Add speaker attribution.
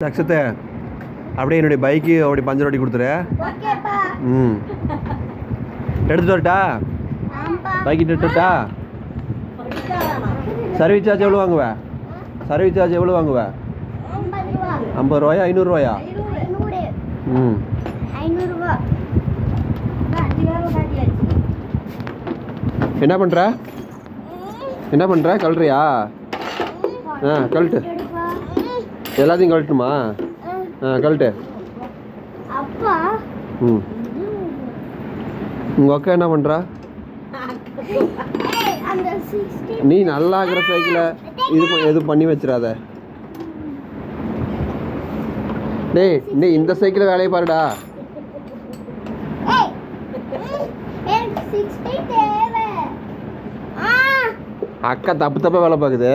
Speaker 1: அக்ஷத்தை அப்படியே என்னுடைய பைக்கு அப்படி பஞ்சர் ஓட்டி கொடுத்துரு. ம் எடுத்துட்டு வரட்டா? பைக் எடுத்துட்டா? சர்வீஸ் சார்ஜ் எவ்வளோ வாங்குவேன்? சர்வீஸ் சார்ஜ் எவ்வளோ வாங்குவேன்? 50 ரூபாயா 500 ரூபாயா? ம் என்ன பண்ணுற? என்ன பண்ணுற? கழட்டுறியா? கழட்டு, எல்லாத்தையும் கழட்டுமா? கழட்டு. ம் உங்கள் அக்கா என்ன பண்ணுறா? நீ நல்லா இருக்கிற சைக்கிளை எதுவும் பண்ணி வச்சிடாத. டேய் நீ இந்த சைக்கிளை வேலையை பாருடா. அக்கா தப்பு தப்பாக வேலை பார்க்குது.